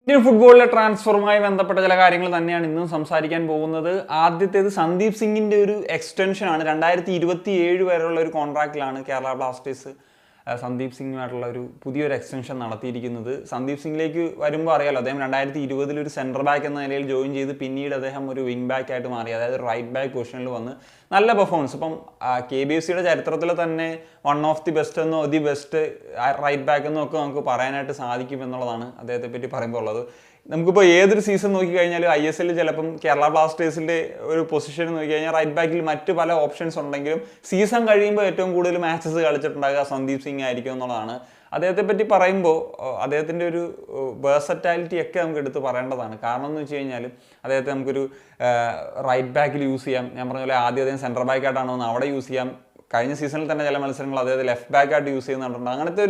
Indian ഫുട്ബോളിലെ ട്രാൻസ്ഫറുമായി ബന്ധപ്പെട്ട ചില കാര്യങ്ങൾ തന്നെയാണ് ഇന്നും സംസാരിക്കാൻ പോകുന്നത്. ആദ്യത്തേത് സന്ദീപ് സിംഗിന്റെ ഒരു എക്സ്റ്റൻഷൻ ആണ്. 2027 വരെയുള്ള ഒരു കോൺട്രാക്റ്റിലാണ് കേരള ബ്ലാസ്റ്റേഴ്സ് സന്ദീപ് സിംഗുമായിട്ടുള്ള ഒരു പുതിയൊരു എക്സ്റ്റൻഷൻ നടത്തിയിരിക്കുന്നത്. സന്ദീപ് സിംഗിലേക്ക് വരുമ്പോൾ അറിയാലോ, അദ്ദേഹം 2020 ഒരു സെൻറ്റർ ബാക്ക് എന്ന നിലയിൽ ജോയിൻ ചെയ്ത് പിന്നീട് അദ്ദേഹം ഒരു വിങ് ബാക്ക് ആയിട്ട് മാറി, അതായത് റൈറ്റ് ബാക്ക് പൊസിഷനിൽ വന്ന് നല്ല പെർഫോമൻസ്. ഇപ്പം KBFCയുടെ ചരിത്രത്തിൽ തന്നെ വൺ ഓഫ് ദി ബെസ്റ്റ് എന്നോ ദി ബെസ്റ്റ് റൈറ്റ് ബാക്ക് എന്നോ ഒക്കെ നമുക്ക് പറയാനായിട്ട് സാധിക്കും എന്നുള്ളതാണ് അദ്ദേഹത്തെ പറ്റി പറയുമ്പോൾ ഉള്ളത്. നമുക്കിപ്പോൾ ഏതൊരു സീസൺ നോക്കിക്കഴിഞ്ഞാലും ISL ചിലപ്പം കേരള ബ്ലാസ്റ്റേഴ്സിൻ്റെ ഒരു പൊസിഷൻ നോക്കിക്കഴിഞ്ഞാൽ റൈറ്റ് ബാക്കിൽ മറ്റ് പല ഓപ്ഷൻസ് ഉണ്ടെങ്കിലും സീസൺ കഴിയുമ്പോൾ ഏറ്റവും കൂടുതൽ മാച്ചസ് കളിച്ചിട്ടുണ്ടാകുക സന്ദീപ് സിംഗ് ആയിരിക്കും എന്നുള്ളതാണ്. അദ്ദേഹത്തെ പറ്റി പറയുമ്പോൾ അദ്ദേഹത്തിൻ്റെ ഒരു വേഴ്സറ്റാലിറ്റി ഒക്കെ നമുക്ക് എടുത്ത് പറയേണ്ടതാണ്. കാരണം എന്ന് വെച്ച് കഴിഞ്ഞാൽ അദ്ദേഹത്തെ നമുക്കൊരു റൈറ്റ് ബാക്കിൽ യൂസ് ചെയ്യാം. ഞാൻ പറഞ്ഞ പോലെ ആദ്യം അദ്ദേഹം സെൻറ്റർ ബാക്ക് ആയിട്ടാണ് വന്നത്, അവിടെ യൂസ് ചെയ്യാം. കഴിഞ്ഞ സീസണിൽ തന്നെ ചില മത്സരങ്ങൾ അദ്ദേഹത്തെ ലെഫ്റ്റ് ബാക്ക് ആയിട്ട് യൂസ് ചെയ്യുന്നുണ്ട്. അങ്ങനത്തെ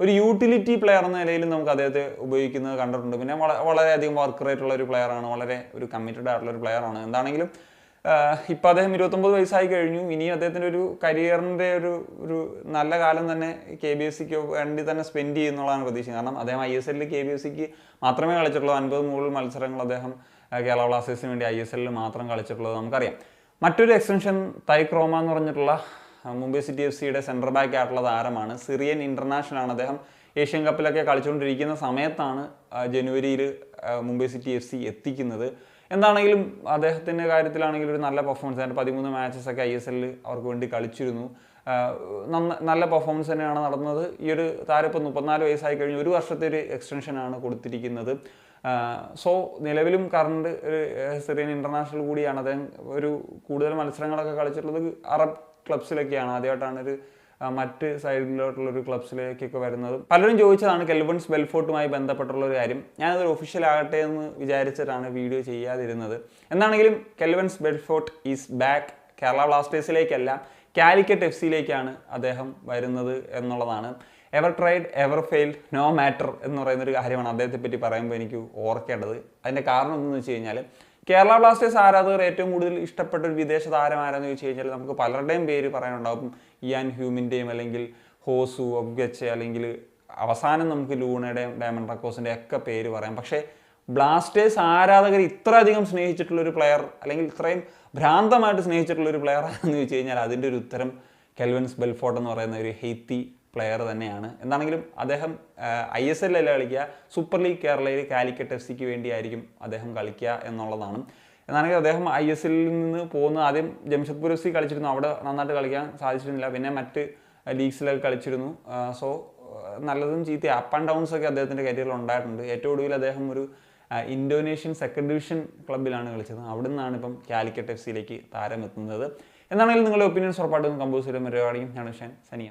ഒരു യൂട്ടിലിറ്റി പ്ലെയർ എന്ന നിലയിൽ നമുക്ക് അദ്ദേഹത്തെ ഉപയോഗിക്കുന്നത് കണ്ടിട്ടുണ്ട്. പിന്നെ വളരെയധികം വർക്ക് റേറ്റ് ഉള്ള ഒരു പ്ലെയറാണ്, വളരെ ഒരു കമ്മിറ്റഡ് ആയിട്ടുള്ള ഒരു പ്ലെയറാണ്. എന്താണെങ്കിലും ഇപ്പോൾ അദ്ദേഹം 29 വയസ്സായി കഴിഞ്ഞു. ഇനിയും അദ്ദേഹത്തിൻ്റെ ഒരു കരിയറിൻ്റെ ഒരു നല്ല കാലം തന്നെ KBFCക്ക് വേണ്ടി തന്നെ സ്പെൻഡ് ചെയ്യുന്നുള്ളതാണ് പ്രതീക്ഷിക്കുന്നത്. കാരണം അദ്ദേഹം ISL KBFCക്ക് മാത്രമേ കളിച്ചിട്ടുള്ളൂ. 50 മുകളിൽ മത്സരങ്ങൾ അദ്ദേഹം കേരള ബ്ലാസ്റ്റേഴ്സിന് വേണ്ടി ISL മാത്രം കളിച്ചിട്ടുള്ളത് നമുക്കറിയാം. മറ്റൊരു എക്സ്റ്റൻഷൻ തൈക് റോമ എന്ന് പറഞ്ഞിട്ടുള്ള മുംബൈ സിറ്റി FCയുടെ സെൻറ്റർ ബാക്ക് ആയിട്ടുള്ള താരമാണ്. സിറിയൻ ഇൻ്റർനാഷണൽ ആണ്. അദ്ദേഹം ഏഷ്യൻ കപ്പിലൊക്കെ കളിച്ചുകൊണ്ടിരിക്കുന്ന സമയത്താണ് ജനുവരിയിൽ മുംബൈ സിറ്റി FC എത്തിക്കുന്നത്. എന്താണെങ്കിലും അദ്ദേഹത്തിൻ്റെ കാര്യത്തിലാണെങ്കിലും ഒരു നല്ല പെർഫോമൻസ്. അതിൻ്റെ 13 മാച്ചസൊക്കെ ISL അവർക്ക് വേണ്ടി കളിച്ചിരുന്നു. നല്ല പെർഫോമൻസ് തന്നെയാണ് നടന്നത്. ഈ ഒരു താരം ഇപ്പോൾ 34 വയസ്സായി കഴിഞ്ഞ് ഒരു വർഷത്തെ ഒരു എക്സ്റ്റൻഷനാണ് കൊടുത്തിരിക്കുന്നത്. സോ നിലവിലും കറണ്ട് സിറിയൻ ഇൻ്റർനാഷണൽ കൂടിയാണ്. അദ്ദേഹം ഒരു കൂടുതൽ മത്സരങ്ങളൊക്കെ കളിച്ചിട്ടുള്ളത് അറബ് ക്ലബ്സിലൊക്കെയാണ്. ആദ്യമായിട്ടാണ് ഒരു മറ്റ് സൈഡിലോട്ടുള്ളൊരു ക്ലബ്സിലേക്കൊക്കെ വരുന്നത്. പലരും ചോദിച്ചതാണ് കെൽവിൻസ് ബെൽഫോർട്ടുമായി ബന്ധപ്പെട്ടുള്ള ഒരു കാര്യം. ഞാനതൊരു ഒഫീഷ്യൽ ആകട്ടെ എന്ന് വിചാരിച്ചിട്ടാണ് വീഡിയോ ചെയ്യാതിരുന്നത്. എന്താണെങ്കിലും Kervens Belfort is back. Kerala ബ്ലാസ്റ്റേഴ്സിലേക്കല്ല, കാലിക്കറ്റ് FCയിലേക്കാണ് അദ്ദേഹം വരുന്നത് എന്നുള്ളതാണ്. Ever tried ever failed no matter എന്ന് പറയുന്നൊരു കാര്യമാണ് അദ്ദേഹത്തെ പറ്റി പറയുമ്പോൾ എനിക്ക് ഓർക്കേണ്ടത്. അതിൻ്റെ കാരണം എന്തെന്ന് വെച്ച് കഴിഞ്ഞാൽ കേരള ബ്ലാസ്റ്റേഴ്സ് ആരാധകർ ഏറ്റവും കൂടുതൽ ഇഷ്ടപ്പെട്ട ഒരു വിദേശ താരം ആരെന്ന് ചോദിച്ചു കഴിഞ്ഞാൽ നമുക്ക് പലരുടെയും പേര് പറയാനുണ്ടാകും. ഇയാൻ ഹ്യൂമിൻ്റെയും അല്ലെങ്കിൽ ഹോസു ഒബ്ഗച്ച്, അല്ലെങ്കിൽ അവസാനം നമുക്ക് ലൂണയുടെയും ഡയമണ്ട് റക്കോസിൻ്റെ ഒക്കെ പേര് പറയാം. പക്ഷേ ബ്ലാസ്റ്റേഴ്സ് ആരാധകർ ഇത്രയധികം സ്നേഹിച്ചിട്ടുള്ളൊരു പ്ലെയർ, അല്ലെങ്കിൽ ഇത്രയും ഭ്രാന്തമായിട്ട് സ്നേഹിച്ചിട്ടുള്ളൊരു പ്ലെയർ എന്ന് ചോദിച്ചു കഴിഞ്ഞാൽ അതിൻ്റെ ഒരു ഉത്തരം കെൽവിൻസ് ബെൽഫോർട്ട് എന്ന് പറയുന്ന ഒരു ഹെയ്ത്തി പ്ലെയർ തന്നെയാണ്. എന്താണെങ്കിലും അദ്ദേഹം ISL അല്ല കളിക്കുക, സൂപ്പർ ലീഗ് കേരളയിൽ കാലിക്കറ്റ് FCക്ക് വേണ്ടിയായിരിക്കും അദ്ദേഹം കളിക്കുക എന്നുള്ളതാണ്. എന്നാണെങ്കിൽ അദ്ദേഹം ISLൽ നിന്ന് പോകുന്ന ആദ്യം ജംഷഡ്പൂർ FC കളിച്ചിരുന്നു, അവിടെ നന്നായിട്ട് കളിക്കാൻ സാധിച്ചിരുന്നില്ല. പിന്നെ മറ്റ് ലീഗ്സിലൊക്കെ കളിച്ചിരുന്നു. സോ നല്ലതും ചീത്ത അപ്പ് ആൻഡ് ഡൗൺസ് ഒക്കെ അദ്ദേഹത്തിൻ്റെ കരിയറിൽ ഉണ്ടായിട്ടുണ്ട്. ഏറ്റവും ഒടുവിൽ അദ്ദേഹം ഒരു ഇന്തോനേഷ്യൻ സെക്കൻഡ് ഡിവിഷൻ ക്ലബ്ബിലാണ് കളിച്ചത്. അവിടെ നിന്നാണ് ഇപ്പം കാലിക്കറ്റ് FCയിലേക്ക് താരം എത്തുന്നത്. എന്നാണെങ്കിലും നിങ്ങളുടെ ഒപ്പീനിയൻസ് ഉറപ്പായിട്ടും കമ്പോസ് ചെയ്ത് പരിപാടിയും ഞാൻ സനിയ.